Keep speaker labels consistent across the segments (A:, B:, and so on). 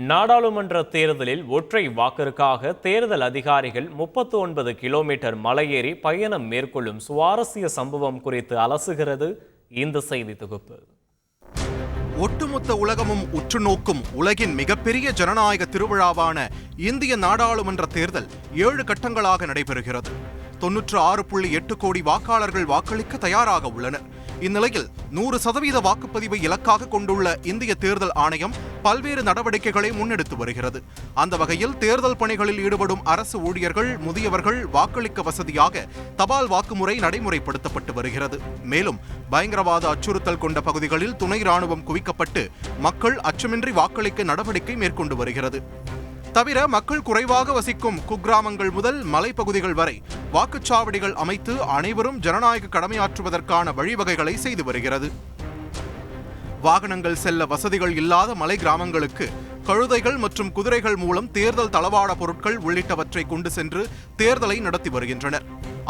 A: நாடாளுமன்ற தேர்தலில் ஒற்றை வாக்கிற்காக தேர்தல் அதிகாரிகள் 39 கிலோமீட்டர் மலையேறி பயணம் மேற்கொள்ளும் சுவாரஸ்ய சம்பவம் குறித்து அலசுகிறது இந்த செய்தி தொகுப்பு.
B: ஒட்டுமொத்த உலகமும் உற்று நோக்கும் உலகின் மிகப்பெரிய ஜனநாயக திருவிழாவான இந்திய நாடாளுமன்ற தேர்தல் 7 கட்டங்களாக நடைபெறுகிறது. 96.8 கோடி வாக்காளர்கள் வாக்களிக்க தயாராக உள்ளனர். இந்நிலையில் 100% வாக்குப்பதிவை இலக்காக கொண்டுள்ள இந்திய தேர்தல் ஆணையம் பல்வேறு நடவடிக்கைகளை முன்னெடுத்து வருகிறது. அந்த வகையில் தேர்தல் பணிகளில் ஈடுபடும் அரசு ஊழியர்கள், முதியவர்கள் வாக்களிக்க வசதியாக தபால் வாக்குமுறை நடைமுறைப்படுத்தப்பட்டு வருகிறது. மேலும் பயங்கரவாத அச்சுறுத்தல் கொண்ட பகுதிகளில் துணை ராணுவம் குவிக்கப்பட்டு மக்கள் அச்சமின்றி வாக்களிக்க நடவடிக்கை மேற்கொண்டு வருகிறது. தவிர மக்கள் குறைவாக வசிக்கும் குக்கிராமங்கள் முதல் மலைப்பகுதிகள் வரை வாக்குச்சாவடிகள் அமைத்து அனைவரும் ஜனநாயக கடமையாற்றுவதற்கான வழிவகைகளை செய்து வருகிறது. வாகனங்கள் செல்ல வசதிகள் இல்லாத மலை கிராமங்களுக்கு கழுதைகள் மற்றும் குதிரைகள் மூலம் தேர்தல் தளவாட பொருட்கள் உள்ளிட்டவற்றை கொண்டு சென்று தேர்தலை நடத்தி வருகின்றனர்.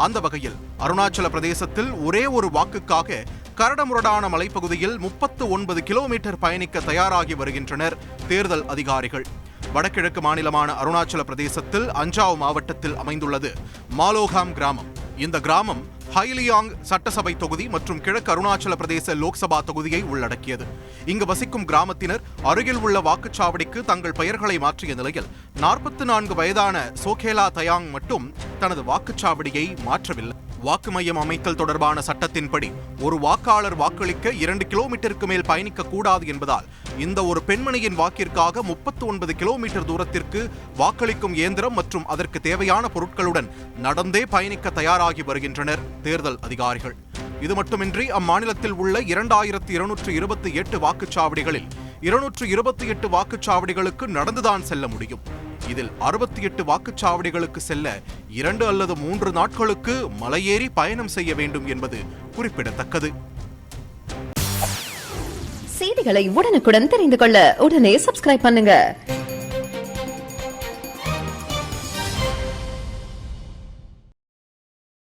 B: அந்த வகையில் அருணாச்சல பிரதேசத்தில் ஒரே ஒரு வாக்குக்காக கரடமுரடான மலைப்பகுதியில் 39 கிலோமீட்டர் பயணிக்க தயாராகி வருகின்றனர் தேர்தல் அதிகாரிகள். வடகிழக்கு மாநிலமான அருணாச்சல பிரதேசத்தில் அஞ்சாவ் மாவட்டத்தில் அமைந்துள்ளது மாலோகாம் கிராமம். இந்த கிராமம் ஹைலியாங் சட்டசபை தொகுதி மற்றும் கிழக்கு அருணாச்சல பிரதேச லோக்சபா தொகுதியை உள்ளடக்கியது. இங்கு வசிக்கும் கிராமத்தினர் அருகில் உள்ள வாக்குச்சாவடிக்கு தங்கள் பெயர்களை மாற்றிய நிலையில் 44 வயதான சோகேலா தயாங் மட்டும் தனது வாக்குச்சாவடியை மாற்றவில்லை. வாக்கு மையம் அமைத்தல் தொடர்பான சட்டத்தின்படி ஒரு வாக்காளர் வாக்களிக்க 2 கிலோமீட்டருக்கு மேல் பயணிக்க கூடாது என்பதால் இந்த ஒரு பெண்மணியின் வாக்கிற்காக 39 கிலோமீட்டர் தூரத்திற்கு வாக்களிக்கும் இயந்திரம் மற்றும் அதற்கு தேவையான பொருட்களுடன் நடந்தே பயணிக்க தயாராகி வருகின்றனர் தேர்தல் அதிகாரிகள். இது மட்டுமின்றி அம்மாநிலத்தில் உள்ள 2228 வாக்குச்சாவடிகளில் 228 வாக்குச்சாவடிகளுக்கு நடந்துதான் செல்ல முடியும். இதில் 68 வாக்குச்சாவடிகளுக்கு செல்ல 2 அல்லது 3 நாட்களுக்கு மலையேறி பயணம் செய்ய வேண்டும் என்பது குறிப்பிடத்தக்கது.
C: செய்திகளை உடனுக்குடன் தெரிந்து கொள்ள உடனே சப்ஸ்கிரைப் பண்ணுங்க.